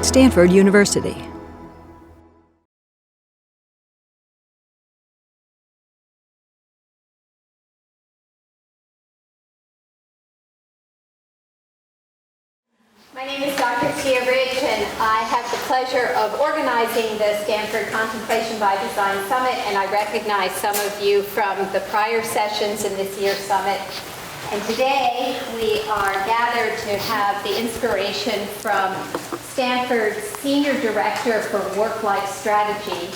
Stanford University. My name is Dr. Tia Rich, and I have the pleasure of organizing the Stanford Contemplation by Design Summit, and I recognize some of you from the prior sessions in this year's summit. And today we are gathered to have the inspiration from Stanford's Senior Director for WorkLife Strategy,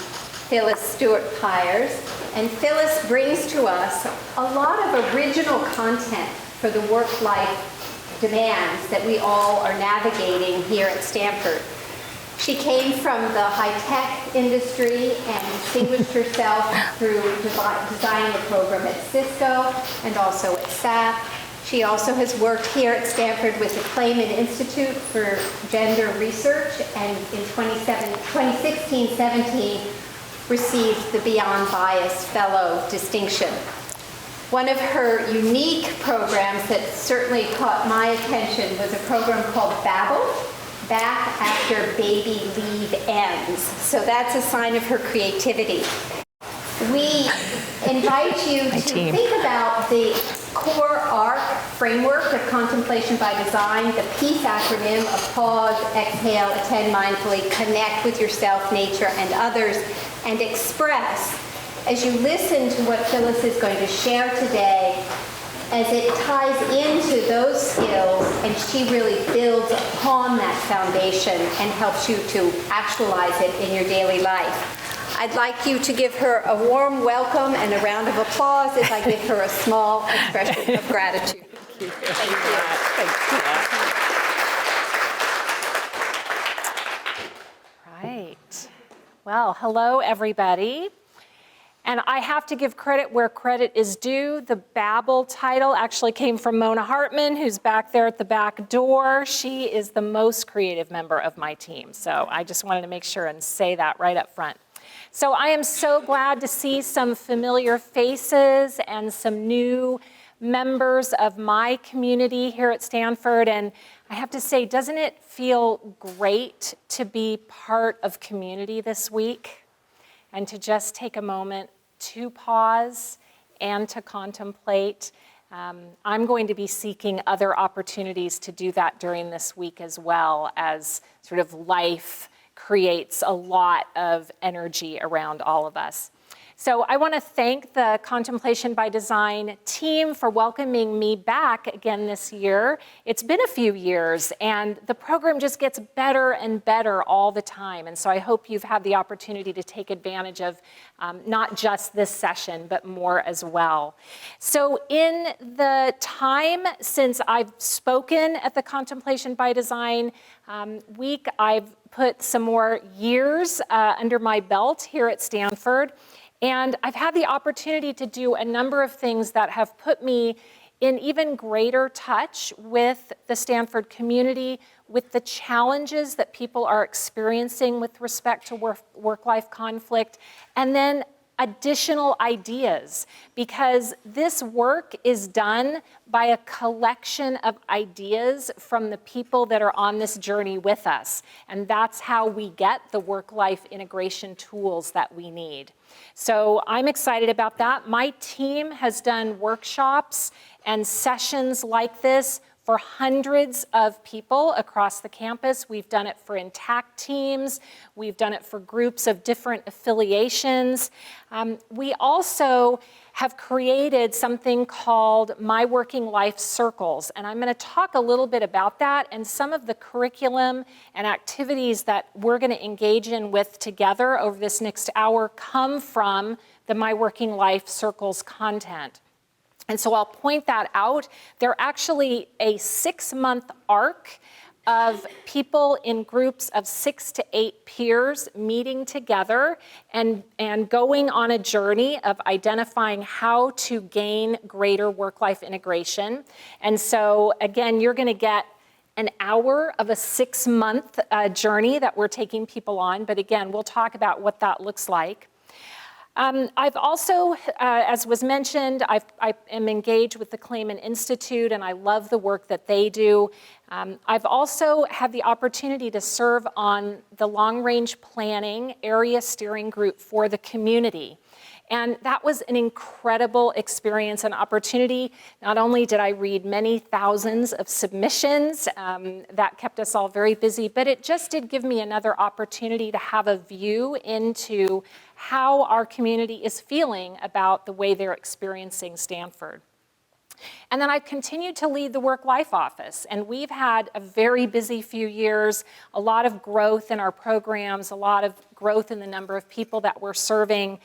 Phyllis Stewart Pires. And Phyllis brings to us a lot of original content for the work-life demands that we all are navigating here at Stanford. She came from the high-tech industry and distinguished herself through designing a program at Cisco and also at SAP. She also has worked here at Stanford with the Clayman Institute for Gender Research, and in 2016-17 received the Beyond Bias Fellow distinction. One of her unique programs that certainly caught my attention was a program called Babel, Back After Baby Leave Ends. So that's a sign of her creativity. We invite you to think about the core ARC framework of contemplation by design, the PEACE acronym of pause, exhale, attend mindfully, connect with yourself, nature, and others, and express. As you listen to what Phyllis is going to share today, as it ties into those skills, and she really builds upon that foundation and helps you to actualize it in your daily life. I'd like you to give her a warm welcome and a round of applause as I give her a small expression of gratitude. Thank you. Thank you. Right. Well, hello, everybody. And I have to give credit where credit is due. The Babel title actually came from Mona Hartman, who's back there at the back door. She is the most creative member of my team. So I just wanted to make sure and say that right up front. So I am so glad to see some familiar faces and some new members of my community here at Stanford. And I have to say, doesn't it feel great to be part of community this week? And to just take a moment to pause and to contemplate. I'm going to be seeking other opportunities to do that during this week as well, as sort of life creates a lot of energy around all of us. So I want to thank the Contemplation by Design team for welcoming me back again this year. It's been a few years, and the program just gets better and better all the time. And so I hope you've had the opportunity to take advantage of not just this session, but more as well. So in the time since I've spoken at the Contemplation by Design week, I've put some more years under my belt here at Stanford. And I've had the opportunity to do a number of things that have put me in even greater touch with the Stanford community, with the challenges that people are experiencing with respect to work-life conflict, and then additional ideas, because this work is done by a collection of ideas from the people that are on this journey with us. And that's how we get the work-life integration tools that we need. So I'm excited about that. My team has done workshops and sessions like this for hundreds of people across the campus. We've done it for intact teams. We've done it for groups of different affiliations. We also have created something called My Working Life Circles, and I'm going to talk a little bit about that and some of the curriculum and activities that we're going to engage in with together over this next hour come from the My Working Life Circles content. And so I'll point that out. They're actually a 6-month arc of people in groups of 6 to 8 peers meeting together and going on a journey of identifying how to gain greater work-life integration. And so again, you're going to get an hour of a 6-month journey that we're taking people on. But again, we'll talk about what that looks like. I've also, as was mentioned, I am engaged with the Clayman Institute, and I love the work that they do. I've also had the opportunity to serve on the long-range planning area steering group for the community. And that was an incredible experience and opportunity. Not only did I read many thousands of submissions, that kept us all very busy, but it just did give me another opportunity to have a view into how our community is feeling about the way they're experiencing Stanford. And then I've continued to lead the WorkLife Office, and we've had a very busy few years, a lot of growth in our programs, a lot of growth in the number of people that we're serving.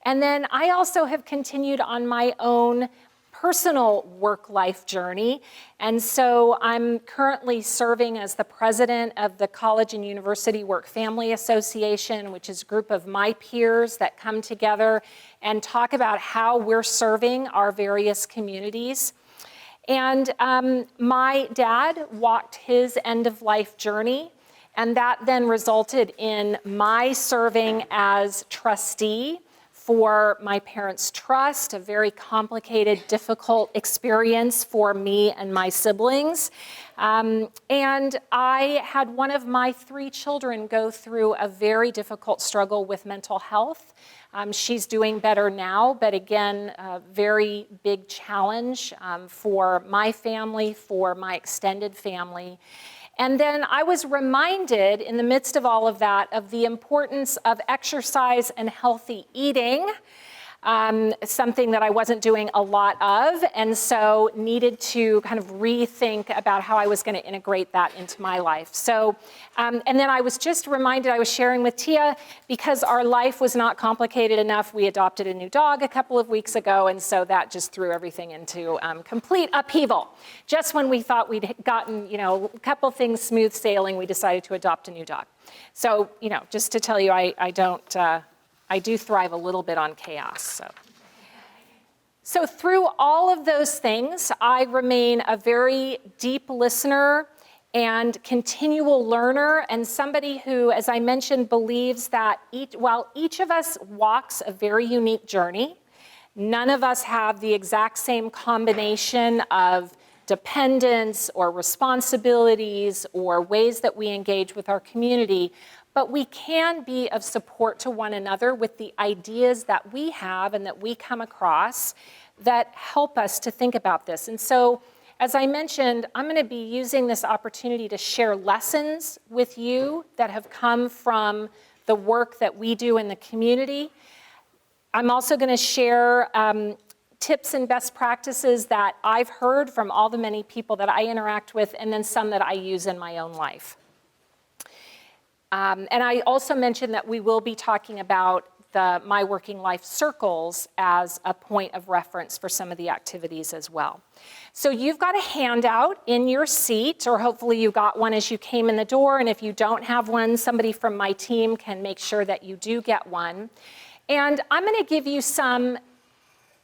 And then I also have continued on my own personal work-life journey. And so I'm currently serving as the president of the College and University Work-Family Association, which is a group of my peers that come together and talk about how we're serving our various communities. And my dad walked his end-of-life journey, and that then resulted in my serving as trustee for my parents' trust, a very complicated, difficult experience for me and my siblings. And I had one of my 3 children go through a very difficult struggle with mental health. She's doing better now, but again, a very big challenge for my family, for my extended family. And then I was reminded in the midst of all of that of the importance of exercise and healthy eating, something that I wasn't doing a lot of, and so needed to kind of rethink about how I was going to integrate that into my life. So, and then I was just reminded, I was sharing with Tia, because our life was not complicated enough, we adopted a new dog a couple of weeks ago, and so that just threw everything into complete upheaval. Just when we thought we'd gotten, a couple things smooth sailing, we decided to adopt a new dog. So, just to tell you, I do thrive a little bit on chaos. So through all of those things, I remain a very deep listener and continual learner, and somebody who, as I mentioned, believes that while each of us walks a very unique journey, none of us have the exact same combination of dependence or responsibilities or ways that we engage with our community, but we can be of support to one another with the ideas that we have and that we come across that help us to think about this. And so, as I mentioned, I'm going to be using this opportunity to share lessons with you that have come from the work that we do in the community. I'm also going to share tips and best practices that I've heard from all the many people that I interact with, and then some that I use in my own life. And I also mentioned that we will be talking about the My Working Life circles as a point of reference for some of the activities as well. So you've got a handout in your seat, or hopefully you got one as you came in the door, and if you don't have one, somebody from my team can make sure that you do get one. And I'm going to give you some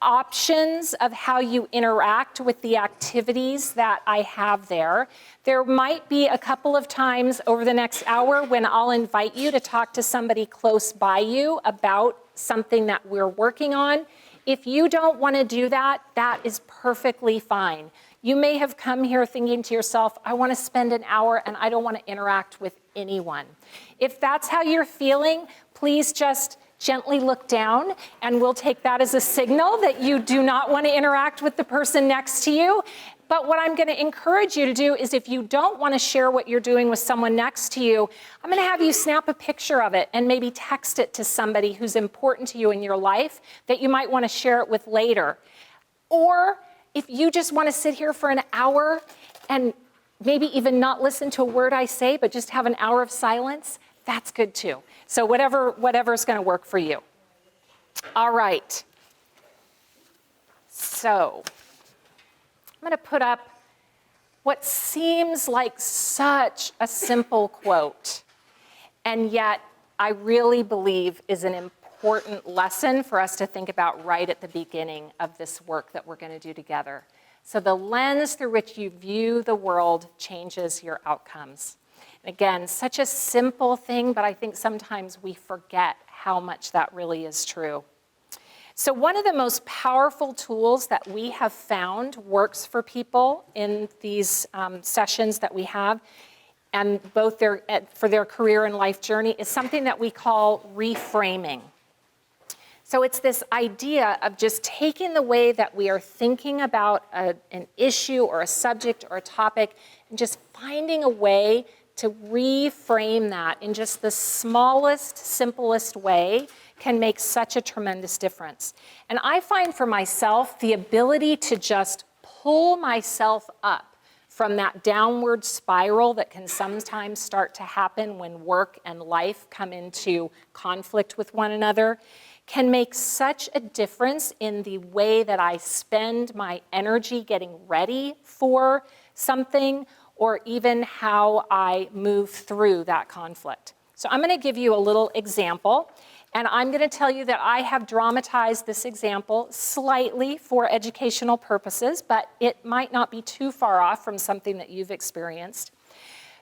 options of how you interact with the activities that I have there. There might be a couple of times over the next hour when I'll invite you to talk to somebody close by you about something that we're working on. If you don't want to do that, that is perfectly fine. You may have come here thinking to yourself, I want to spend an hour and I don't want to interact with anyone. If that's how you're feeling, please just gently look down, and we'll take that as a signal that you do not want to interact with the person next to you. But what I'm going to encourage you to do is, if you don't want to share what you're doing with someone next to you, I'm going to have you snap a picture of it and maybe text it to somebody who's important to you in your life that you might want to share it with later. Or if you just want to sit here for an hour and maybe even not listen to a word I say, but just have an hour of silence, that's good too. So whatever's going to work for you. All right. So I'm going to put up what seems like such a simple quote, and yet I really believe is an important lesson for us to think about right at the beginning of this work that we're going to do together. So the lens through which you view the world changes your outcomes. Again, such a simple thing, but I think sometimes we forget how much that really is true. So one of the most powerful tools that we have found works for people in these sessions that we have, and both for their career and life journey, is something that we call reframing. So it's this idea of just taking the way that we are thinking about an issue or a subject or a topic and just finding a way to reframe that in just the smallest, simplest way can make such a tremendous difference. And I find for myself the ability to just pull myself up from that downward spiral that can sometimes start to happen when work and life come into conflict with one another can make such a difference in the way that I spend my energy getting ready for something, or even how I move through that conflict. So I'm going to give you a little example, and I'm going to tell you that I have dramatized this example slightly for educational purposes, but it might not be too far off from something that you've experienced.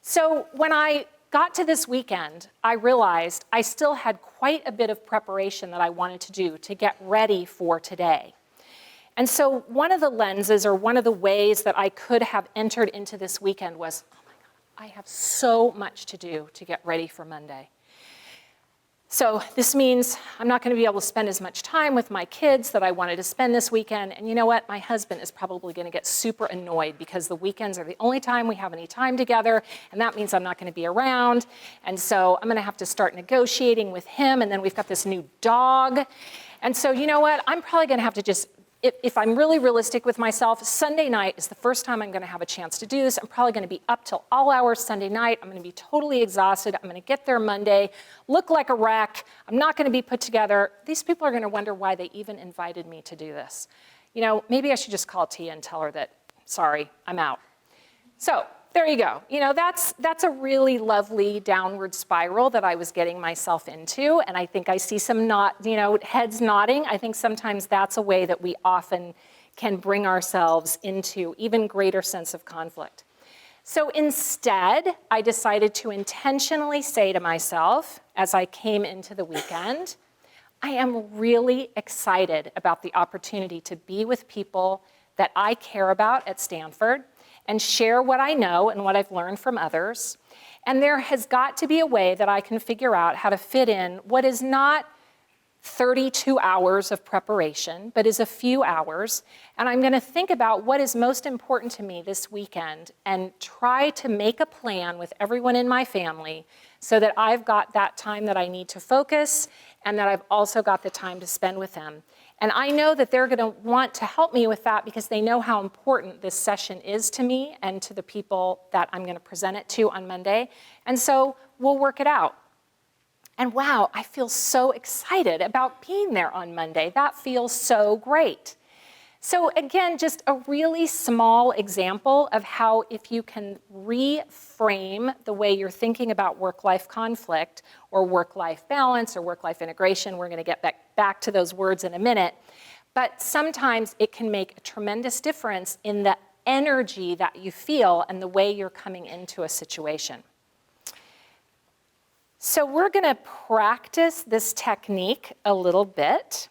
So when I got to this weekend, I realized I still had quite a bit of preparation that I wanted to do to get ready for today. And so one of the lenses, or one of the ways that I could have entered into this weekend was, oh my God, I have so much to do to get ready for Monday. So this means I'm not going to be able to spend as much time with my kids that I wanted to spend this weekend. And you know what? My husband is probably going to get super annoyed because the weekends are the only time we have any time together. And that means I'm not going to be around. And so I'm going to have to start negotiating with him. And then we've got this new dog. And so you know what? I'm probably going to have to just, if I'm really realistic with myself, Sunday night is the first time I'm going to have a chance to do this. I'm probably going to be up till all hours Sunday night. I'm going to be totally exhausted. I'm going to get there Monday, look like a wreck. I'm not going to be put together. These people are going to wonder why they even invited me to do this. You know, maybe I should just call Tia and tell her that, sorry, I'm out. So there you go. You know, that's a really lovely downward spiral that I was getting myself into, and I think I see some heads nodding. I think sometimes that's a way that we often can bring ourselves into even greater sense of conflict. So instead, I decided to intentionally say to myself, as I came into the weekend, I am really excited about the opportunity to be with people that I care about at Stanford, and share what I know and what I've learned from others. And there has got to be a way that I can figure out how to fit in what is not 32 hours of preparation, but is a few hours. And I'm going to think about what is most important to me this weekend and try to make a plan with everyone in my family so that I've got that time that I need to focus and that I've also got the time to spend with them. And I know that they're going to want to help me with that because they know how important this session is to me and to the people that I'm going to present it to on Monday. And so we'll work it out. And wow, I feel so excited about being there on Monday. That feels so great. So again, just a really small example of how if you can reframe the way you're thinking about work-life conflict or work-life balance or work-life integration, we're going to get back to those words in a minute, but sometimes it can make a tremendous difference in the energy that you feel and the way you're coming into a situation. So we're going to practice this technique a little bit.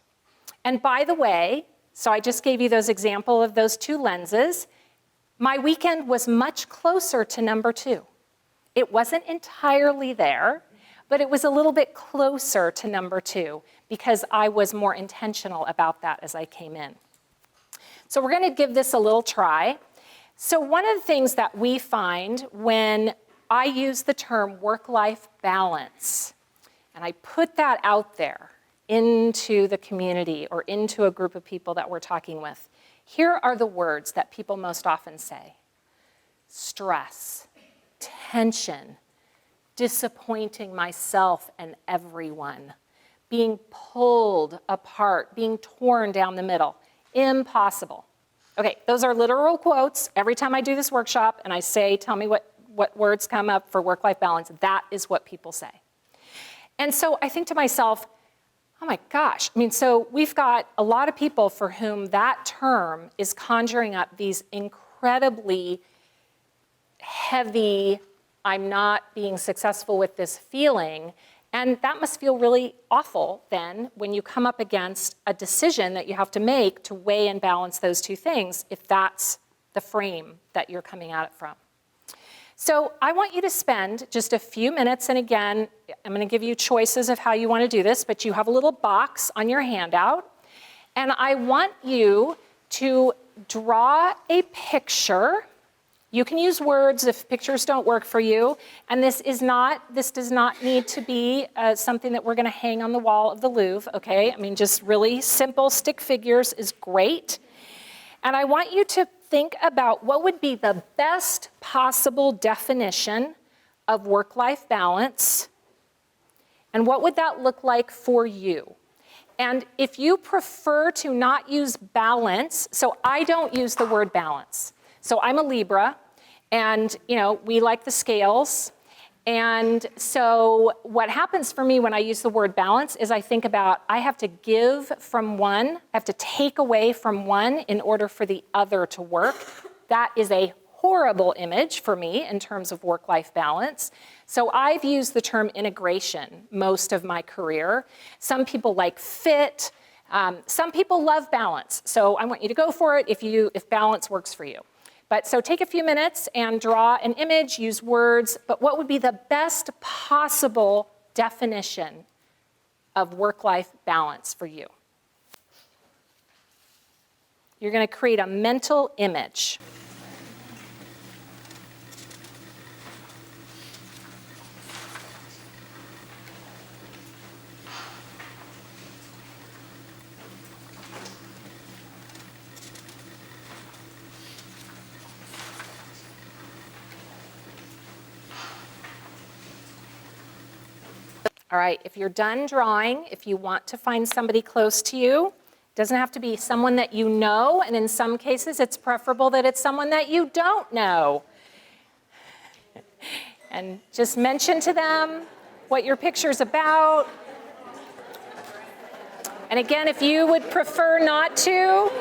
And by the way, so I just gave you those example of those two lenses. My weekend was much closer to number 2. It wasn't entirely there, but it was a little bit closer to number 2 because I was more intentional about that as I came in. So we're going to give this a little try. So one of the things that we find when I use the term work-life balance, and I put that out there into the community or into a group of people that we're talking with, here are the words that people most often say: stress, tension, disappointing myself and everyone, being pulled apart, being torn down the middle, impossible. Okay, those are literal quotes. Every time I do this workshop and I say, tell me what words come up for work-life balance, that is what people say. And so I think to myself, oh my gosh, I mean, so we've got a lot of people for whom that term is conjuring up these incredibly heavy, I'm not being successful with this feeling, And that must feel really awful then when you come up against a decision that you have to make to weigh and balance those two things, if that's the frame that you're coming at it from. So I want you to spend just a few minutes, and again, I'm going to give you choices of how you want to do this, but you have a little box on your handout, and I want you to draw a picture. You can use words if pictures don't work for you, and this does not need to be something that we're going to hang on the wall of the Louvre, okay? I mean, just really simple stick figures is great. And I want you to think about what would be the best possible definition of work-life balance, and what would that look like for you? And if you prefer to not use balance, so I don't use the word balance. So I'm a Libra, and we like the scales. And so what happens for me when I use the word balance is I think about I have to give from one, I have to take away from one in order for the other to work. That is a horrible image for me in terms of work-life balance. So I've used the term integration most of my career. Some people like fit. Some people love balance. So I want you to go for it if balance works for you. But so take a few minutes and draw an image, use words, but what would be the best possible definition of work-life balance for you? You're going to create a mental image. All right, if you're done drawing, if you want to find somebody close to you, it doesn't have to be someone that you know, and in some cases it's preferable that it's someone that you don't know. And just mention to them what your picture's about. And again, if you would prefer not to,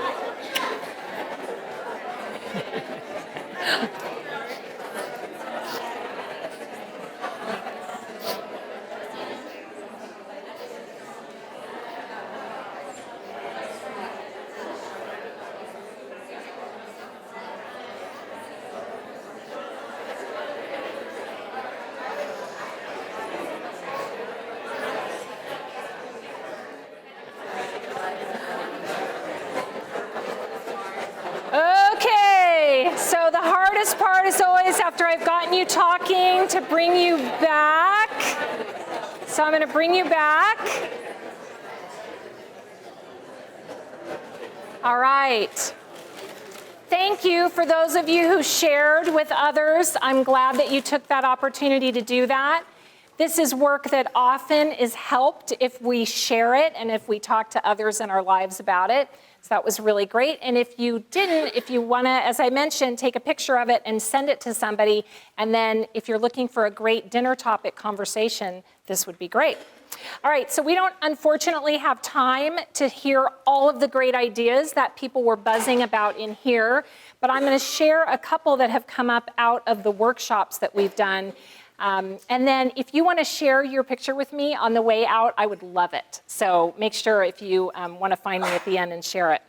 so the hardest part is always after I've gotten you talking to bring you back. So I'm going to bring you back. All right. Thank you for those of you who shared with others. I'm glad that you took that opportunity to do that. This is work that often is helped if we share it and if we talk to others in our lives about it. So that was really great. And if you didn't, if you want to, as I mentioned, take a picture of it and send it to somebody. And then if you're looking for a great dinner topic conversation, this would be great. All right, so we don't unfortunately have time to hear all of the great ideas that people were buzzing about in here, but I'm going to share a couple that have come up out of the workshops that we've done. And then if you want to share your picture with me on the way out, I would love it. So make sure if you want to find me at the end and share it.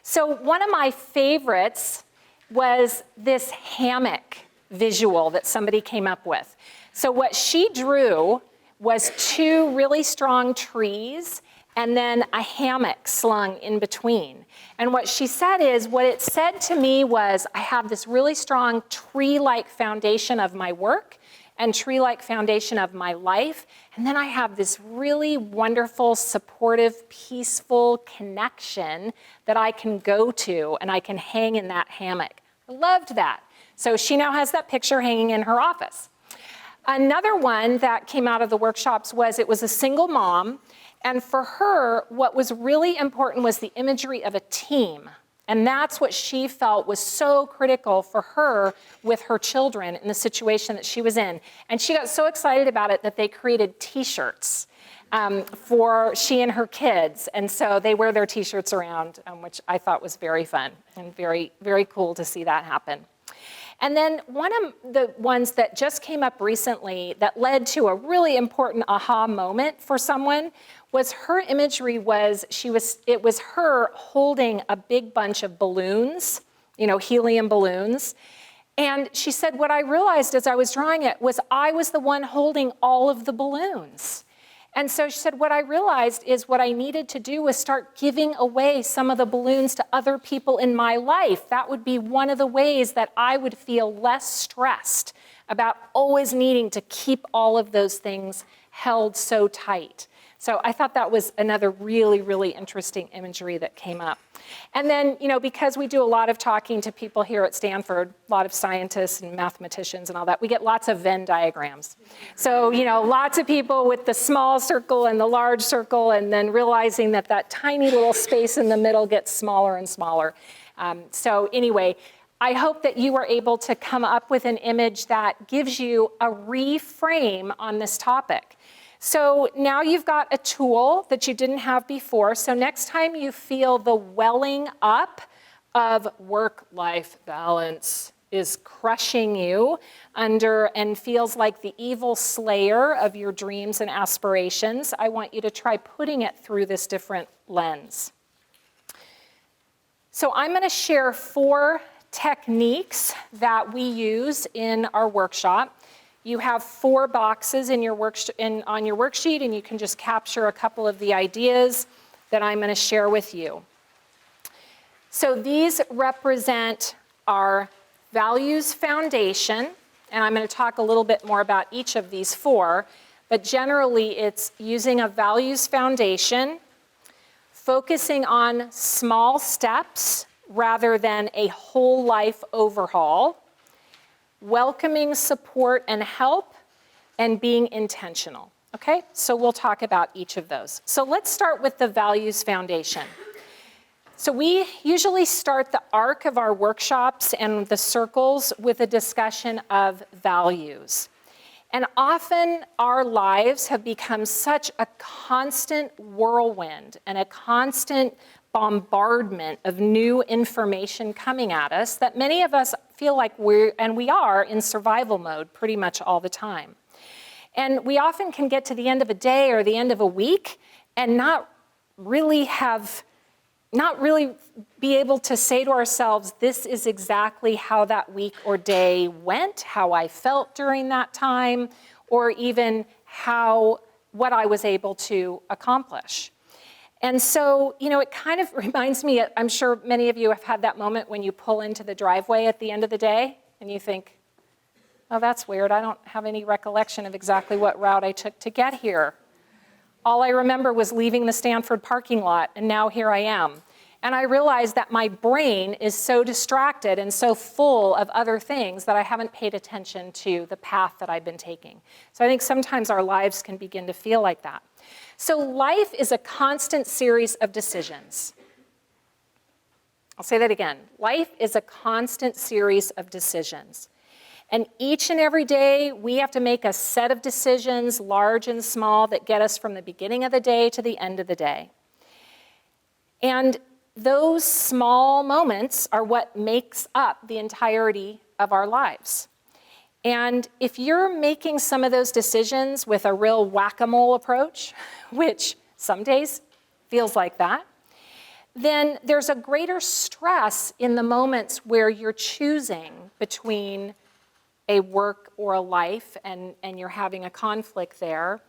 So one of my favorites was this hammock visual that somebody came up with. So what she drew was two really strong trees and then a hammock slung in between. And what she said is, what it said to me was, I have this really strong tree-like foundation of my work and tree-like foundation of my life. And then I have this really wonderful, supportive, peaceful connection that I can go to and I can hang in that hammock. I loved that. So she now has that picture hanging in her office. Another one that came out of the workshops was, it was a single mom. And for her, what was really important was the imagery of a team. And that's what she felt was so critical for her with her children in the situation that she was in. And she got so excited about it that they created T-shirts for she and her kids. And so they wear their T-shirts around, which I thought was very fun and very, very cool to see that happen. And then one of the ones that just came up recently that led to a really important aha moment for someone was her imagery was, it was her holding a big bunch of balloons, helium balloons. And she said, what I realized as I was drawing it was I was the one holding all of the balloons. And so she said, what I realized is what I needed to do was start giving away some of the balloons to other people in my life. That would be one of the ways that I would feel less stressed about always needing to keep all of those things held so tight. So I thought that was another really, really interesting imagery that came up. And then, because we do a lot of talking to people here at Stanford, a lot of scientists and mathematicians and all that, we get lots of Venn diagrams. So, lots of people with the small circle and the large circle, and then realizing that that tiny little space in the middle gets smaller and smaller. So anyway, I hope that you were able to come up with an image that gives you a reframe on this topic. So now you've got a tool that you didn't have before. So next time you feel the welling up of work-life balance is crushing you under and feels like the evil slayer of your dreams and aspirations, I want you to try putting it through this different lens. So I'm going to share 4 techniques that we use in our workshop. You have 4 boxes in your on your worksheet, and you can just capture a couple of the ideas that I'm going to share with you. So these represent our values foundation, and I'm going to talk a little bit more about each of these 4, but generally it's using a values foundation, focusing on small steps rather than a whole life overhaul, welcoming support and help, and being intentional. Okay, so we'll talk about each of those. So let's start with the values foundation. So we usually start the arc of our workshops and the circles with a discussion of values. And often our lives have become such a constant whirlwind and a constant bombardment of new information coming at us that many of us feel like we are in survival mode pretty much all the time. And we often can get to the end of a day or the end of a week and not really be able to say to ourselves, this is exactly how that week or day went, how I felt during that time, or even what I was able to accomplish. And so, it kind of reminds me, I'm sure many of you have had that moment when you pull into the driveway at the end of the day and you think, oh, that's weird. I don't have any recollection of exactly what route I took to get here. All I remember was leaving the Stanford parking lot, and now here I am. And I realized that my brain is so distracted and so full of other things that I haven't paid attention to the path that I've been taking. So I think sometimes our lives can begin to feel like that. So life is a constant series of decisions. I'll say that again. Life is a constant series of decisions. And each and every day, we have to make a set of decisions, large and small, that get us from the beginning of the day to the end of the day. And those small moments are what makes up the entirety of our lives. And if you're making some of those decisions with a real whack-a-mole approach, which some days feels like that, then there's a greater stress in the moments where you're choosing between a work or a life and you're having a conflict there.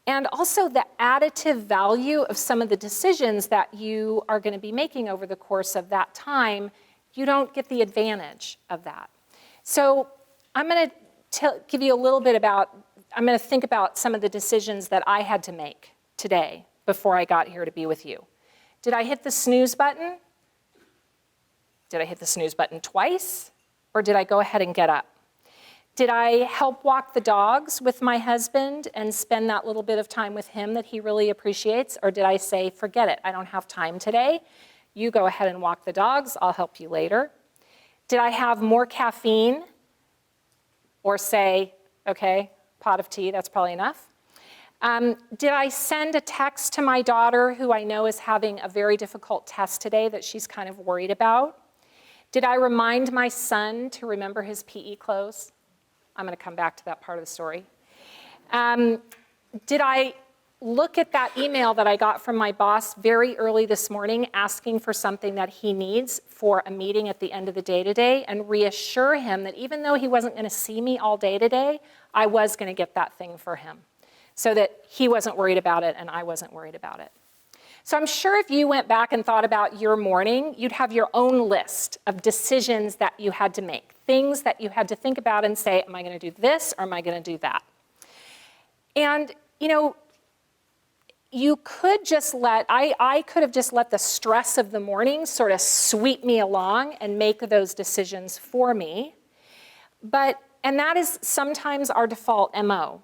And also the additive value of some of the decisions that you are going to be making over the course of that time, you don't get the advantage of that. So I'm going to give you a little bit I'm going to think about some of the decisions that I had to make today before I got here to be with you. Did I hit the snooze button? Did I hit the snooze button twice? Or did I go ahead and get up? Did I help walk the dogs with my husband and spend that little bit of time with him that he really appreciates? Or did I say, forget it, I don't have time today. You go ahead and walk the dogs, I'll help you later. Did I have more caffeine? Or say, okay, pot of tea, that's probably enough. Did I send a text to my daughter who I know is having a very difficult test today that she's kind of worried about? Did I remind my son to remember his PE clothes? I'm going to come back to that part of the story. Did I look at that email that I got from my boss very early this morning asking for something that he needs for a meeting at the end of the day today and reassure him that even though he wasn't going to see me all day today, I was going to get that thing for him so that he wasn't worried about it and I wasn't worried about it. So I'm sure if you went back and thought about your morning, you'd have your own list of decisions that you had to make, things that you had to think about and say, am I going to do this or am I going to do that? And, you could just I could have just let the stress of the morning sort of sweep me along and make those decisions for me. And that is sometimes our default MO.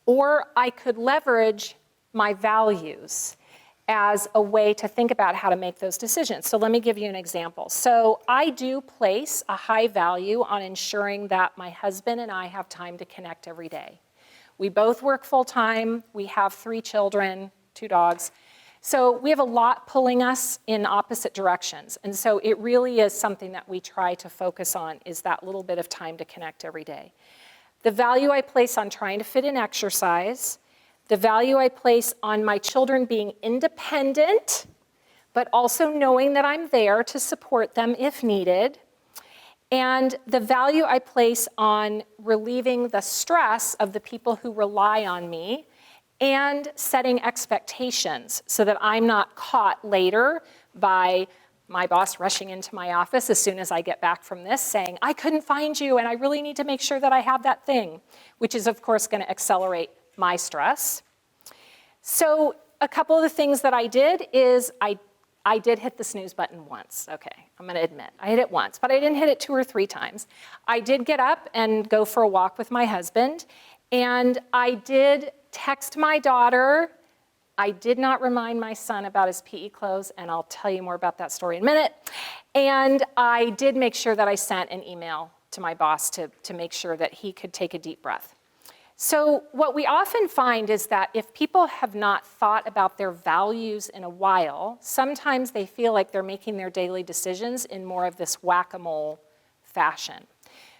Or I could leverage my values as a way to think about how to make those decisions. So let me give you an example. So I do place a high value on ensuring that my husband and I have time to connect every day. We both work full-time. We have 3 children, 2 dogs. So we have a lot pulling us in opposite directions. And so it really is something that we try to focus on, is that little bit of time to connect every day. The value I place on trying to fit in exercise, the value I place on my children being independent, but also knowing that I'm there to support them if needed, and the value I place on relieving the stress of the people who rely on me and setting expectations so that I'm not caught later by my boss rushing into my office as soon as I get back from this saying, I couldn't find you and I really need to make sure that I have that thing, which is of course going to accelerate my stress. So a couple of the things that I did is I did hit the snooze button once. Okay, I'm going to admit. I hit it once, but I didn't hit it 2 or 3 times. I did get up and go for a walk with my husband, and I did text my daughter. I did not remind my son about his PE clothes, and I'll tell you more about that story in a minute. And I did make sure that I sent an email to my boss to make sure that he could take a deep breath. So what we often find is that if people have not thought about their values in a while, sometimes they feel like they're making their daily decisions in more of this whack-a-mole fashion.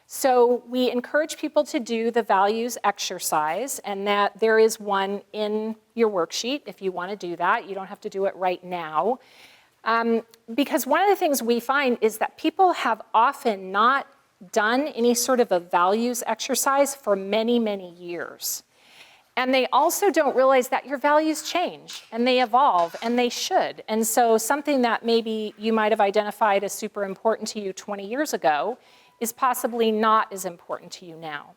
So we encourage people to do the values exercise, and that there is one in your worksheet if you want to do that. You don't have to do it right now. Because one of the things we find is that people have often not done any sort of a values exercise for many, many years. And they also don't realize that your values change and they evolve, and they should. And so something that maybe you might have identified as super important to you 20 years ago is possibly not as important to you now.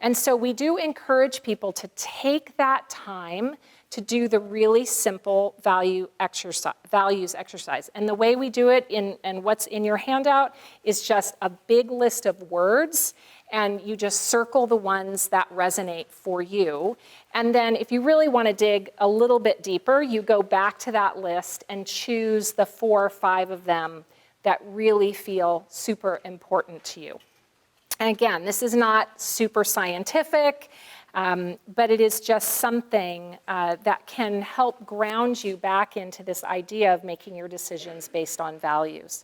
And so we do encourage people to take that time to do the really simple values exercise. And the way we do it, and what's in your handout, is just a big list of words, and you just circle the ones that resonate for you. And then if you really want to dig a little bit deeper, you go back to that list and choose the 4 or 5 of them that really feel super important to you. And again, this is not super scientific, but it is just something that can help ground you back into this idea of making your decisions based on values.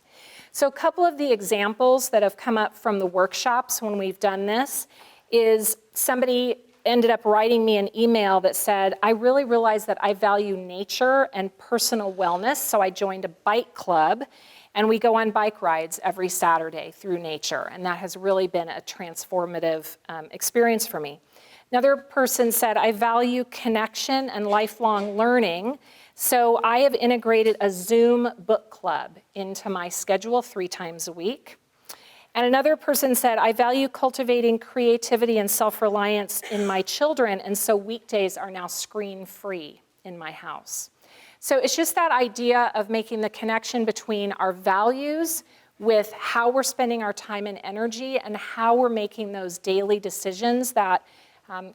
So a couple of the examples that have come up from the workshops when we've done this is somebody ended up writing me an email that said, I really realized that I value nature and personal wellness, so I joined a bike club. And we go on bike rides every Saturday through nature, and that has really been a transformative experience for me. Another person said, I value connection and lifelong learning, so I have integrated a Zoom book club into my schedule 3 times a week. And another person said, I value cultivating creativity and self-reliance in my children, and so weekdays are now screen-free in my house. So it's just that idea of making the connection between our values with how we're spending our time and energy and how we're making those daily decisions that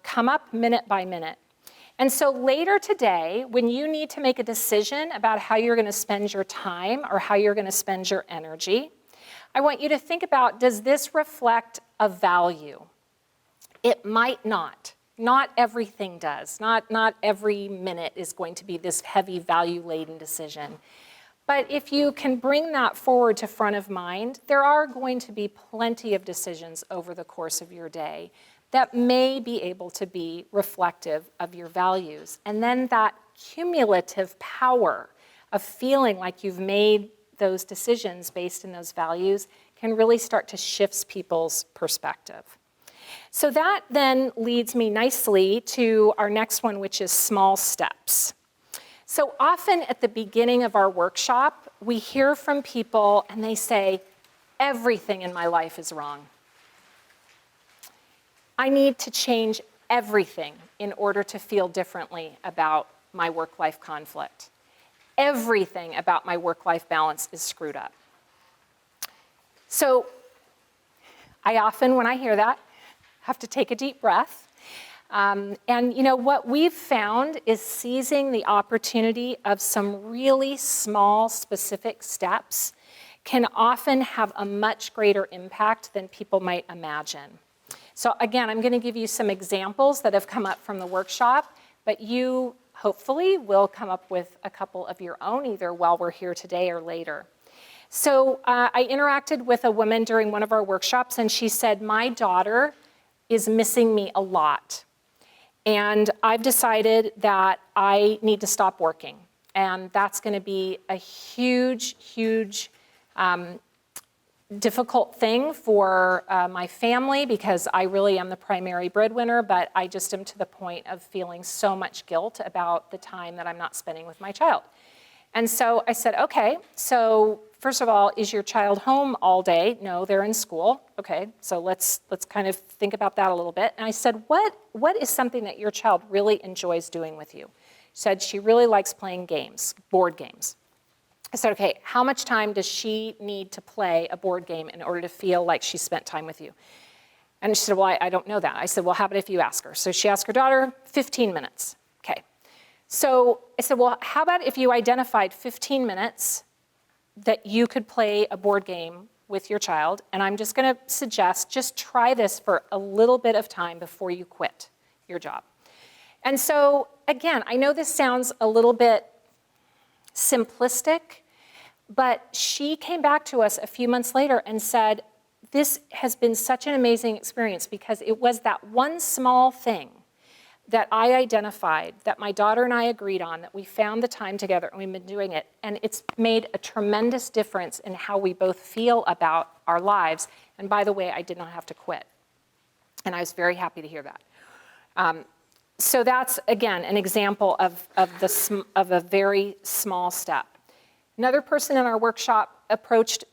come up minute by minute. And so later today, when you need to make a decision about how you're going to spend your time or how you're going to spend your energy, I want you to think about, does this reflect a value? It might not. Not everything does. Not every minute is going to be this heavy value-laden decision. But if you can bring that forward to front of mind, there are going to be plenty of decisions over the course of your day that may be able to be reflective of your values. And then that cumulative power of feeling like you've made those decisions based in those values can really start to shift people's perspective. So that then leads me nicely to our next one, which is small steps. So often at the beginning of our workshop, we hear from people and they say, everything in my life is wrong. I need to change everything in order to feel differently about my work-life conflict. Everything about my work-life balance is screwed up. So I often, when I hear that, have to take a deep breath. And what we've found is seizing the opportunity of some really small, specific steps can often have a much greater impact than people might imagine. So again, I'm going to give you some examples that have come up from the workshop, but you hopefully will come up with a couple of your own, either while we're here today or later. So I interacted with a woman during one of our workshops, and she said, my daughter is missing me a lot. And I've decided that I need to stop working. And that's going to be a huge, huge difficult thing for my family because I really am the primary breadwinner, but I just am to the point of feeling so much guilt about the time that I'm not spending with my child. And so I said, okay, so first of all, is your child home all day? No, they're in school. Okay, so let's kind of think about that a little bit. And I said, what is something that your child really enjoys doing with you? She said she really likes playing games, board games. I said, okay, how much time does she need to play a board game in order to feel like she spent time with you? And she said, well, I don't know that. I said, well, how about if you ask her? So she asked her daughter, 15 minutes. Okay. So I said, well, how about if you identified 15 minutes that you could play a board game with your child, and I'm just going to suggest just try this for a little bit of time before you quit your job. And so, again, I know this sounds a little bit simplistic, but she came back to us a few months later and said, this has been such an amazing experience because it was that one small thing that I identified, that my daughter and I agreed on, that we found the time together and we've been doing it, and it's made a tremendous difference in how we both feel about our lives. And by the way, I did not have to quit. And I was very happy to hear that. So that's, again, an example of a very small step. Another person in our workshop approached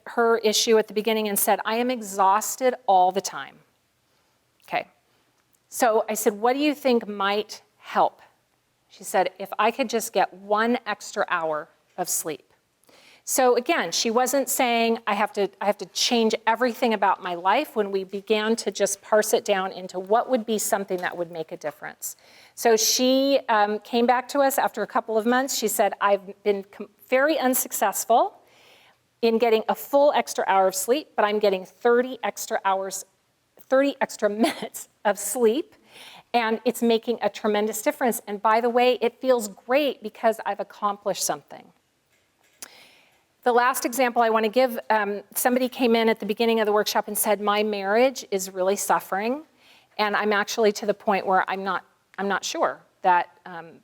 her issue at the beginning and said, I am exhausted all the time. Okay. So I said, what do you think might help? She said, if I could just get 1 extra hour of sleep. So again, she wasn't saying I have to change everything about my life. When we began to just parse it down into what would be something that would make a difference. So she came back to us after a couple of months. She said, I've been very unsuccessful in getting a full extra hour of sleep, but I'm getting 30 extra minutes of sleep, and it's making a tremendous difference. And by the way, it feels great because I've accomplished something. The last example I want to give, somebody came in at the beginning of the workshop and said, my marriage is really suffering, and I'm actually to the point where I'm not sure that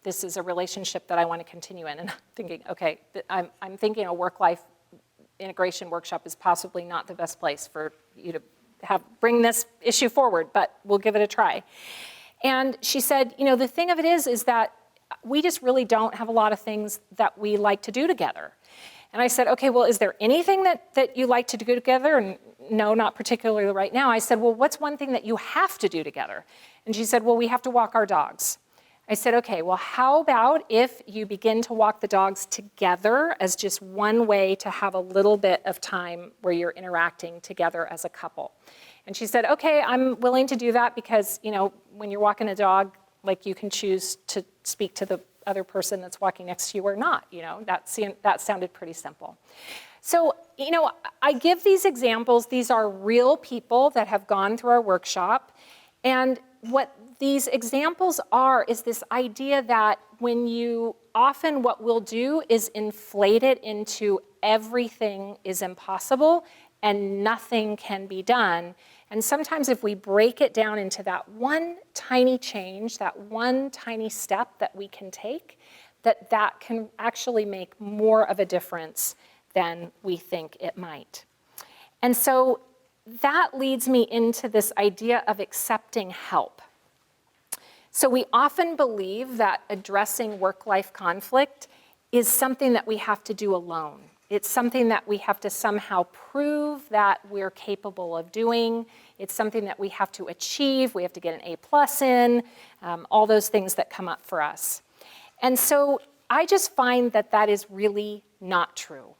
this is a relationship that I want to continue in. And I'm thinking, okay, I'm thinking a work-life integration workshop is possibly not the best place for you to bring this issue forward, but we'll give it a try. And she said, the thing of it is that we just really don't have a lot of things that we like to do together. And I said, okay, well, is there anything that you like to do together? And no, not particularly right now. I said, well, what's one thing that you have to do together? And she said, well, we have to walk our dogs. I said, okay, well, how about if you begin to walk the dogs together as just one way to have a little bit of time where you're interacting together as a couple? And she said, okay, I'm willing to do that because, when you're walking a dog, like you can choose to speak to the other person that's walking next to you or not, that sounded pretty simple. So, I give these examples. These are real people that have gone through our workshop. And what these examples are is this idea that when you often what we'll do is inflate it into everything is impossible and nothing can be done. And sometimes if we break it down into that one tiny change, that one tiny step that we can take, that can actually make more of a difference than we think it might. And so that leads me into this idea of accepting help. So we often believe that addressing work-life conflict is something that we have to do alone. It's something that we have to somehow prove that we're capable of doing. It's something that we have to achieve. We have to get an A+ in, all those things that come up for us. And so I just find that that is really not true.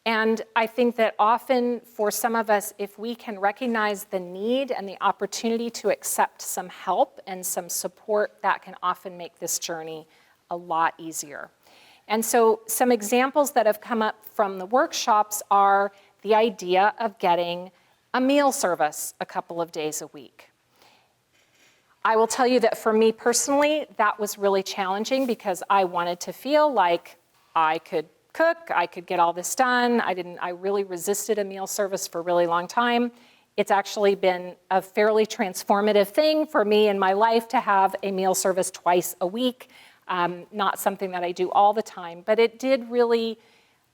And I think that often for some of us, if we can recognize the need and the opportunity to accept some help and some support, that can often make this journey a lot easier. And so some examples that have come up from the workshops are the idea of getting a meal service a couple of days a week. I will tell you that for me personally, that was really challenging because I wanted to feel like I could cook, I could get all this done. I really resisted a meal service for a really long time. It's actually been a fairly transformative thing for me in my life to have a meal service twice a week. Not something that I do all the time, but it did really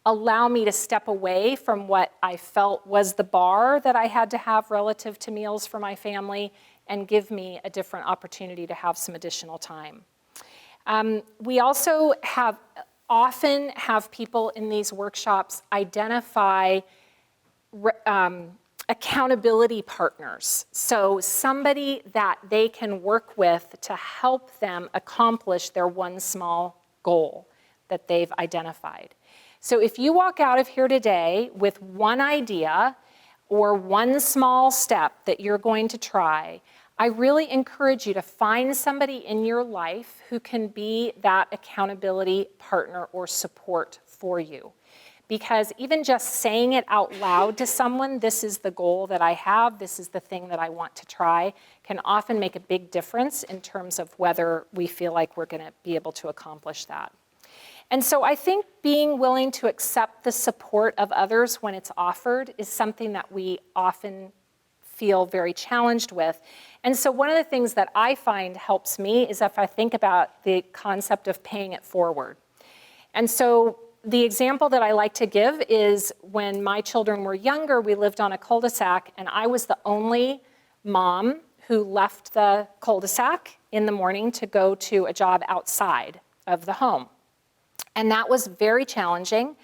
allow me to step away from what I felt was the bar that I had to have relative to meals for my family and give me a different opportunity to have some additional time. We also often have people in these workshops identify accountability partners. So somebody that they can work with to help them accomplish their one small goal that they've identified. So if you walk out of here today with one idea or one small step that you're going to try, I really encourage you to find somebody in your life who can be that accountability partner or support for you. Because even just saying it out loud to someone, this is the goal that I have, this is the thing that I want to try, can often make a big difference in terms of whether we feel like we're going to be able to accomplish that. And so I think being willing to accept the support of others when it's offered is something that we often feel very challenged with. And so one of the things that I find helps me is if I think about the concept of paying it forward. And so the example that I like to give is when my children were younger, we lived on a cul-de-sac, and I was the only mom who left the cul-de-sac in the morning to go to a job outside of the home. And that was very challenging.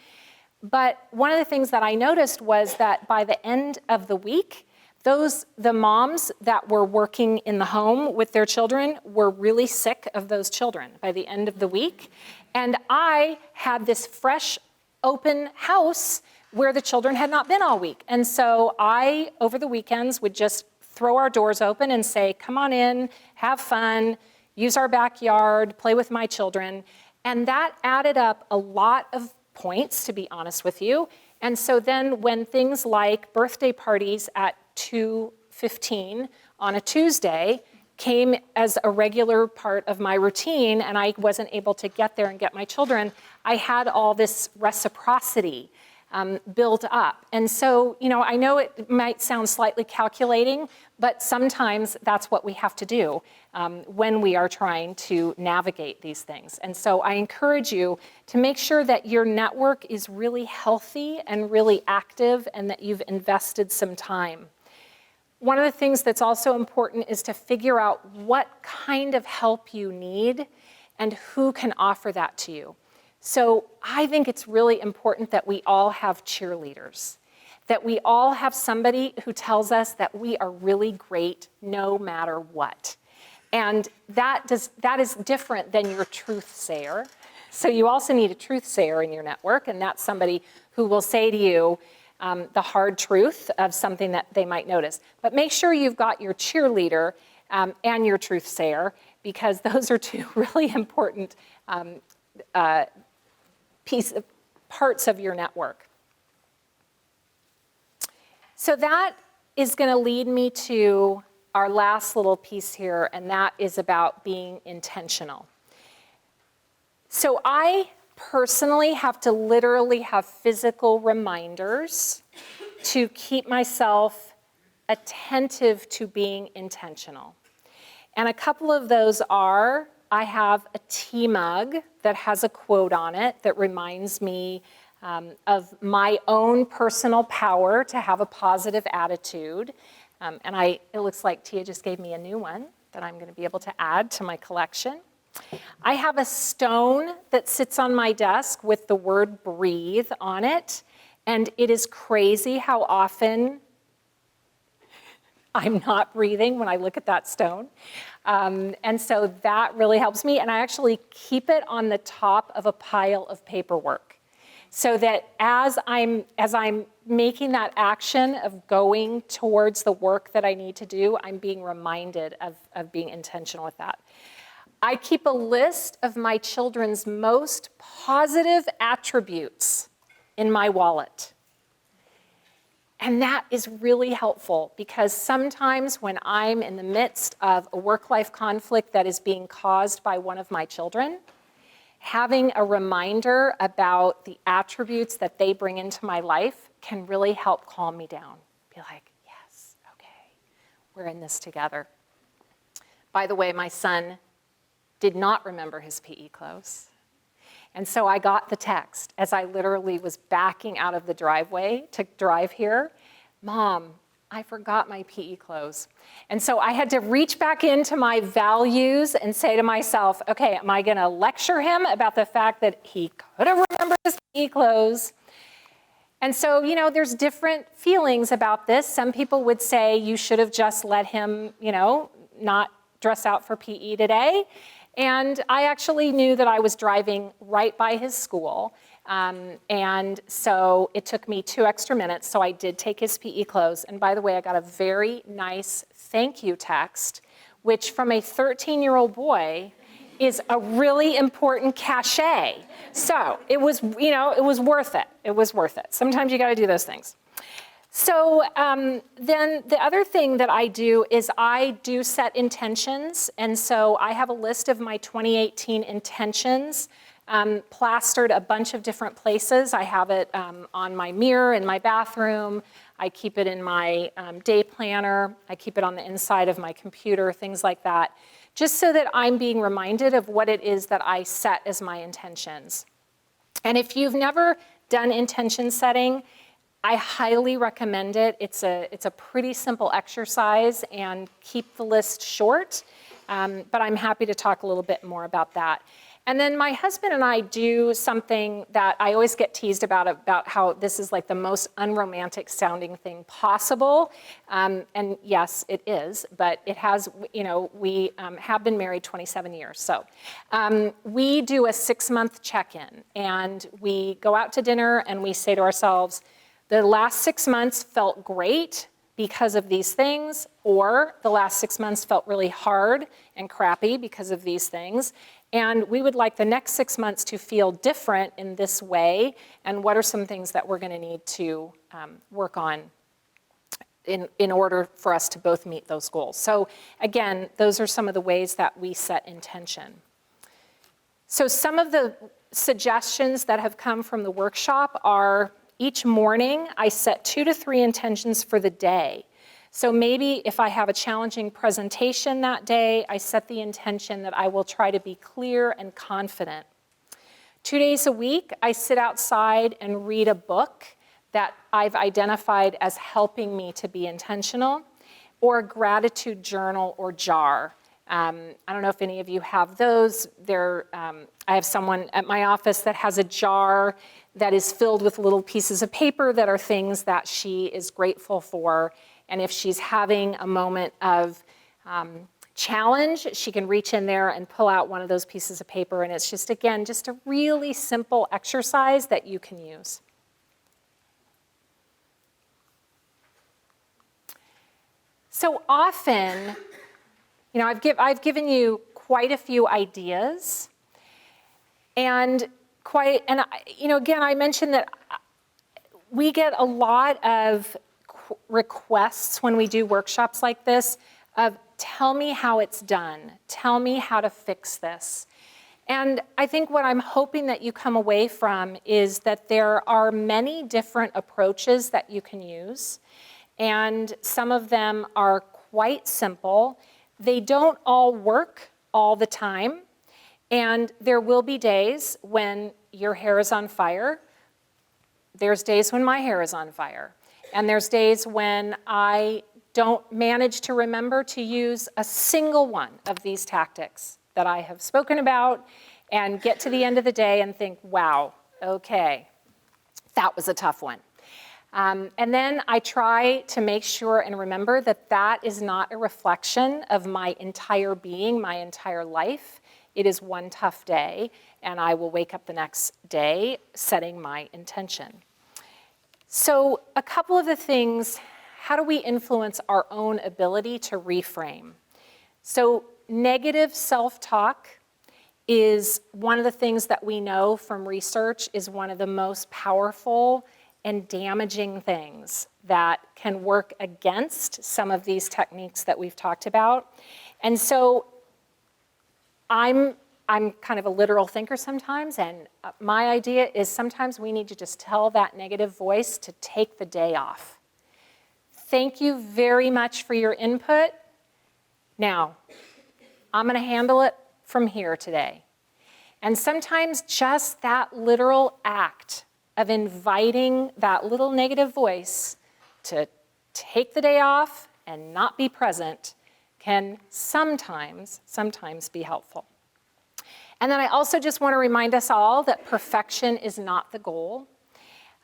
But one of the things that I noticed was that by the end of the week, the moms that were working in the home with their children were really sick of those children by the end of the week. And I had this fresh, open house where the children had not been all week. And so I, over the weekends, would just throw our doors open and say, come on in, have fun, use our backyard, play with my children. And that added up a lot of points, to be honest with you. And so then when things like birthday parties at 2:15 on a Tuesday came as a regular part of my routine and I wasn't able to get there and get my children, I had all this reciprocity built up. And so, I know it might sound slightly calculating, but sometimes that's what we have to do when we are trying to navigate these things. And so I encourage you to make sure that your network is really healthy and really active and that you've invested some time. One of the things that's also important is to figure out what kind of help you need and who can offer that to you. So I think it's really important that we all have cheerleaders, that we all have somebody who tells us that we are really great no matter what. And that is different than your truth sayer. So you also need a truth sayer in your network, and that's somebody who will say to you, the hard truth of something that they might notice. But make sure you've got your cheerleader and your truth sayer, because those are two really important parts of your network. So that is going to lead me to our last little piece here, and that is about being intentional. So I personally have to literally have physical reminders to keep myself attentive to being intentional. And a couple of those are, I have a tea mug that has a quote on it that reminds me of my own personal power to have a positive attitude. It looks like Tia just gave me a new one that I'm going to be able to add to my collection. I have a stone that sits on my desk with the word breathe on it, and it is crazy how often I'm not breathing when I look at that stone. And so that really helps me, and I actually keep it on the top of a pile of paperwork, so that as I'm making that action of going towards the work that I need to do, I'm being reminded of being intentional with that. I keep a list of my children's most positive attributes in my wallet. And that is really helpful because sometimes when I'm in the midst of a work-life conflict that is being caused by one of my children, having a reminder about the attributes that they bring into my life can really help calm me down. Be like, yes, okay, we're in this together. By the way, my son did not remember his PE clothes. And so I got the text as I literally was backing out of the driveway to drive here. Mom, I forgot my PE clothes. And so I had to reach back into my values and say to myself, okay, am I gonna lecture him about the fact that he could have remembered his PE clothes? And so, there's different feelings about this. Some people would say you should have just let him, not dress out for PE today. And I actually knew that I was driving right by his school. And so it took me 2 extra minutes, so I did take his PE clothes. And by the way, I got a very nice thank you text, which from a 13-year-old boy is a really important cachet. So it was, it was worth it. It was worth it. Sometimes you gotta do those things. So then the other thing that I do is I do set intentions. And so I have a list of my 2018 intentions plastered a bunch of different places. I have it on my mirror in my bathroom. I keep it in my day planner. I keep it on the inside of my computer, things like that, just so that I'm being reminded of what it is that I set as my intentions. And if you've never done intention setting, I highly recommend it. It's a pretty simple exercise, and keep the list short, but I'm happy to talk a little bit more about that. And then my husband and I do something that I always get teased about how this is like the most unromantic sounding thing possible. And yes, it is, but it has, we have been married 27 years. So we do a 6-month check-in, and we go out to dinner and we say to ourselves, the last 6 months felt great because of these things, or the last 6 months felt really hard and crappy because of these things. And we would like the next 6 months to feel different in this way, and what are some things that we're gonna need to work on in order for us to both meet those goals. So again, those are some of the ways that we set intention. So some of the suggestions that have come from the workshop are, each morning, I set 2 to 3 intentions for the day. So maybe if I have a challenging presentation that day, I set the intention that I will try to be clear and confident. 2 days a week, I sit outside and read a book that I've identified as helping me to be intentional, or a gratitude journal or jar. I don't know if any of you have those. I have someone at my office that has a jar that is filled with little pieces of paper that are things that she is grateful for. And if she's having a moment of challenge, she can reach in there and pull out one of those pieces of paper. And it's just, again, just a really simple exercise that you can use. So often, I've given you quite a few ideas, and again, I mentioned that we get a lot of requests when we do workshops like this of, tell me how it's done, tell me how to fix this. And I think what I'm hoping that you come away from is that there are many different approaches that you can use, and some of them are quite simple. They don't all work all the time, and there will be days when your hair is on fire. There's days when my hair is on fire, and there's days when I don't manage to remember to use a single one of these tactics that I have spoken about, and get to the end of the day and think, wow, okay, that was a tough one. And then I try to make sure and remember that that is not a reflection of my entire being, my entire life. It is one tough day, and I will wake up the next day setting my intention. So a couple of the things, how do we influence our own ability to reframe? So negative self-talk is one of the things that we know from research is one of the most powerful and damaging things that can work against some of these techniques that we've talked about. And so I'm kind of a literal thinker sometimes, and my idea is sometimes we need to just tell that negative voice to take the day off. Thank you very much for your input. Now, I'm going to handle it from here today. And sometimes just that literal act of inviting that little negative voice to take the day off and not be present can sometimes be helpful. And then I also just want to remind us all that perfection is not the goal.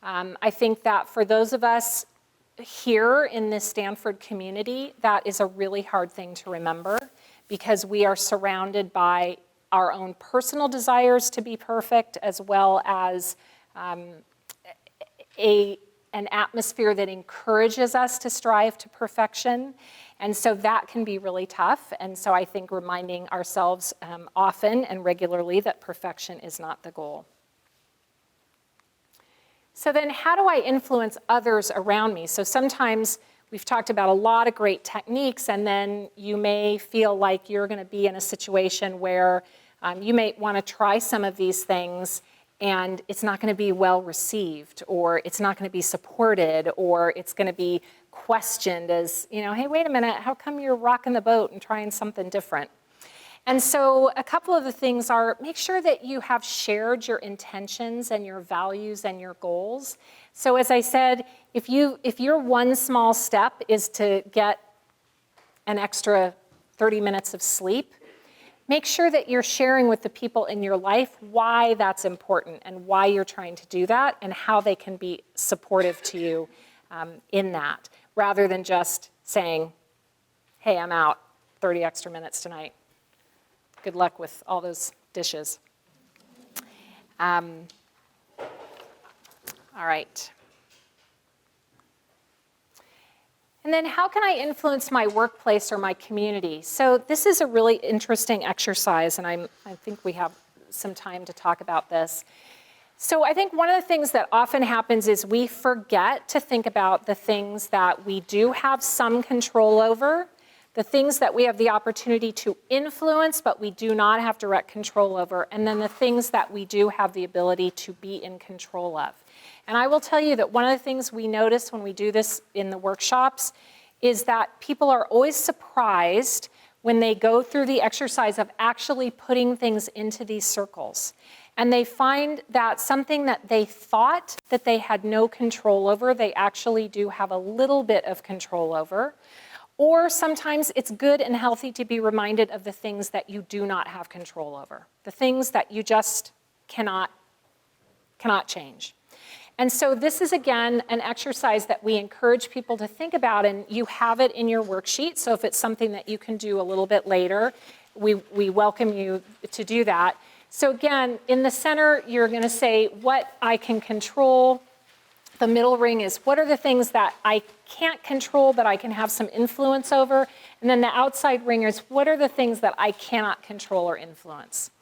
I think that for those of us here in this Stanford community, that is a really hard thing to remember, because we are surrounded by our own personal desires to be perfect, as well as an atmosphere that encourages us to strive to perfection. And so that can be really tough. And so I think reminding ourselves often and regularly that perfection is not the goal. So then how do I influence others around me? So sometimes we've talked about a lot of great techniques, and then you may feel like you're going to be in a situation where you may want to try some of these things, and it's not going to be well received, or it's not going to be supported, or it's going to be questioned as, hey, wait a minute, how come you're rocking the boat and trying something different? And so a couple of the things are, make sure that you have shared your intentions and your values and your goals. So as I said, if your one small step is to get an extra 30 minutes of sleep, make sure that you're sharing with the people in your life why that's important and why you're trying to do that and how they can be supportive to you in that, rather than just saying, hey, I'm out 30 extra minutes tonight. Good luck with all those dishes. All right. And then how can I influence my workplace or my community? So this is a really interesting exercise, and I think we have some time to talk about this. So I think one of the things that often happens is we forget to think about the things that we do have some control over, the things that we have the opportunity to influence, but we do not have direct control over, and then the things that we do have the ability to be in control of. And I will tell you that one of the things we notice when we do this in the workshops is that people are always surprised when they go through the exercise of actually putting things into these circles. And they find that something that they thought that they had no control over, they actually do have a little bit of control over. Or sometimes it's good and healthy to be reminded of the things that you do not have control over, the things that you just cannot change. And so this is, again, an exercise that we encourage people to think about, and you have it in your worksheet, so if it's something that you can do a little bit later, we welcome you to do that. So again, in the center, you're going to say what I can control. The middle ring is what are the things that I can't control but I can have some influence over. And then the outside ring is what are the things that I cannot control or influence.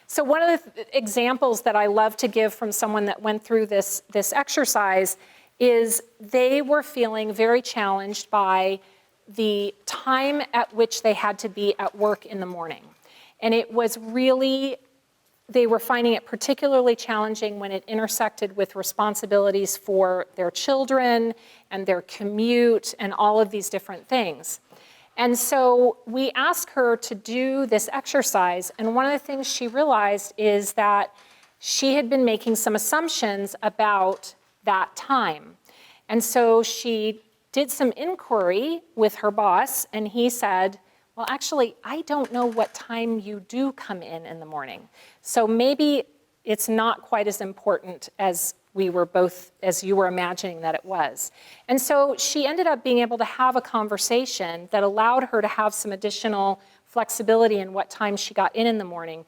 So one of the examples that I love to give from someone that went through this exercise is they were feeling very challenged by the time at which they had to be at work in the morning. And it was really they were finding it particularly challenging when it intersected with responsibilities for their children and their commute and all of these different things. And so we asked her to do this exercise, and one of the things she realized is that she had been making some assumptions about that time. And so she did some inquiry with her boss, and he said, well, actually, I don't know what time you do come in the morning. So maybe it's not quite as important as you were imagining that it was. And so she ended up being able to have a conversation that allowed her to have some additional flexibility in what time she got in the morning.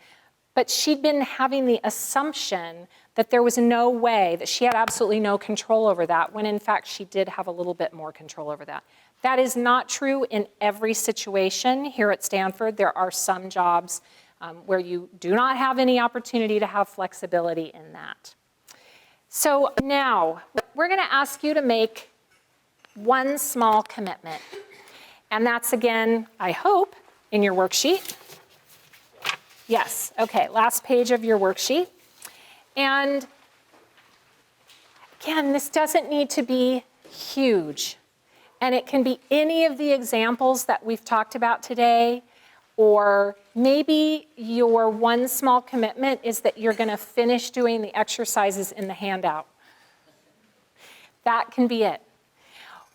But she'd been having the assumption that there was no way, that she had absolutely no control over that, when in fact she did have a little bit more control over that. That is not true in every situation here at Stanford. There are some jobs where you do not have any opportunity to have flexibility in that. So now, we're going to ask you to make one small commitment. And that's, again, I hope, in your worksheet. Yes, okay, last page of your worksheet. And again, this doesn't need to be huge. And it can be any of the examples that we've talked about today, or maybe your one small commitment is that you're going to finish doing the exercises in the handout. That can be it.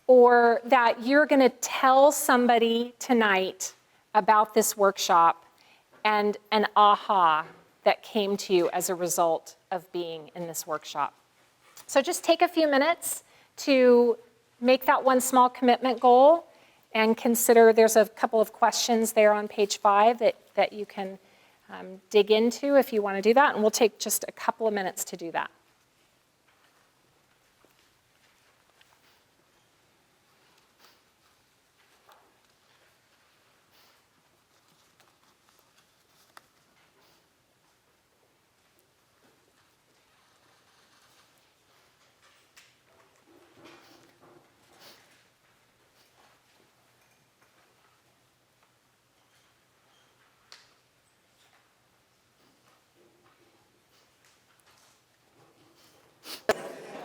Or that you're going to tell somebody tonight about this workshop and an aha that came to you as a result of being in this workshop. So just take a few minutes to make that one small commitment goal, and consider there's a couple of questions there on page 5 that you can dig into if you want to do that, and we'll take just a couple of minutes to do that.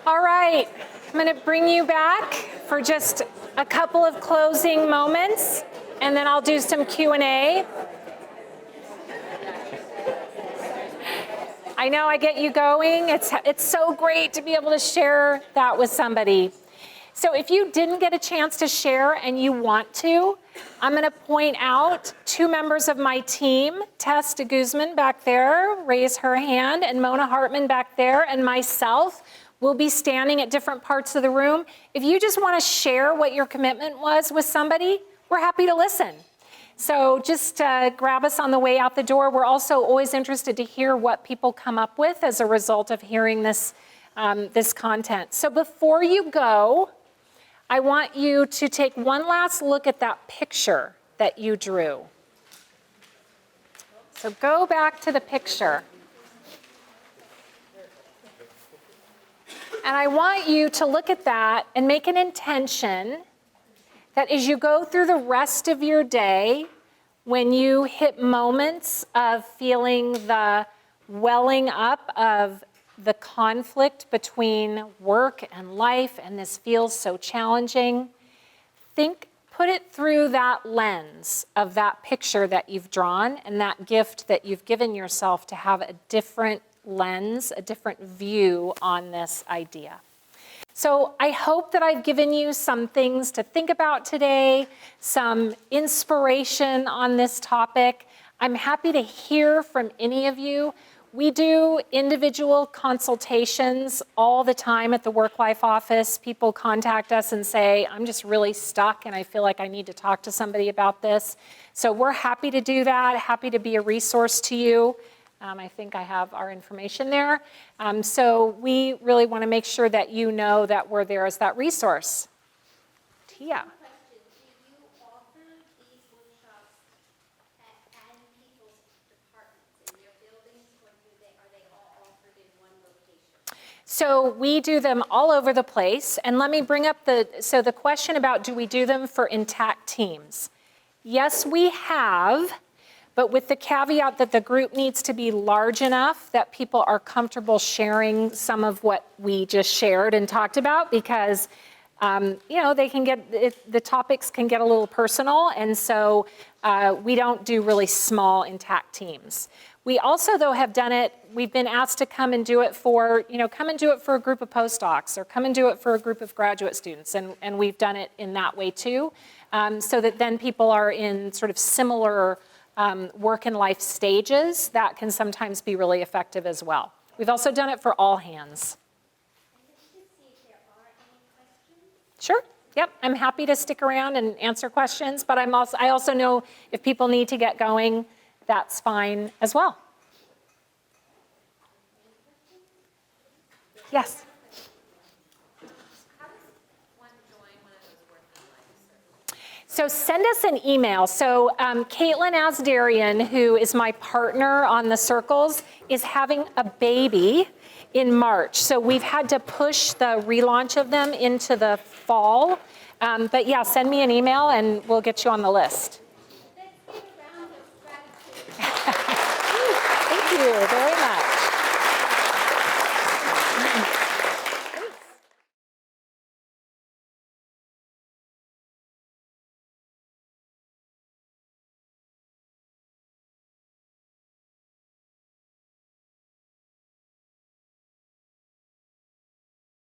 All right, I'm going to bring you back for just a couple of closing moments, and then I'll do some Q&A. I know I get you going. It's so great to be able to share that with somebody. So if you didn't get a chance to share and you want to, I'm going to point out 2 members of my team, Tess de Guzman back there, raise her hand, and Mona Hartman back there, and myself. We'll be standing at different parts of the room. If you just want to share what your commitment was with somebody, we're happy to listen. So just grab us on the way out the door. We're also always interested to hear what people come up with as a result of hearing this, this content. So before you go, I want you to take one last look at that picture that you drew. So go back to the picture. And I want you to look at that and make an intention that as you go through the rest of your day, when you hit moments of feeling the welling up of the conflict between work and life, and this feels so challenging, put it through that lens of that picture that you've drawn and that gift that you've given yourself to have a different lens, a different view on this idea. So I hope that I've given you some things to think about today, some inspiration on this topic. I'm happy to hear from any of you. We do individual consultations all the time at the WorkLife Office. People contact us and say, I'm just really stuck and I feel like I need to talk to somebody about this. So we're happy to do that, happy to be a resource to you. I think I have our information there. So we really want to make sure that you know that we're there as that resource. Tia. Do you offer these workshops at people's departments in their buildings, or are they all offered in one location? So we do them all over the place. And let me bring up the question about do we do them for intact teams? Yes, we have. but with the caveat that the group needs to be large enough that people are comfortable sharing some of what we just shared and talked about, because they can the topics can get a little personal, and so we don't do really small intact teams. We also, though, have done it, we've been asked to come and do it for, a group of postdocs, or come and do it for a group of graduate students, and we've done it in that way too, so that then people are in sort of similar work and life stages. That can sometimes be really effective as well. We've also done it for all hands. Sure. Yep. I'm happy to stick around and answer questions, but I also know if people need to get going, that's fine as well. Yes. How does one join one of those WorkLife circles? So send us an email. So Caitlin Asdarian, who is my partner on the circles, is having a baby in March. So we've had to push the relaunch of them into the fall. But yeah, send me an email and we'll get you on the list. Let's give a round of gratitude. Thank you very much.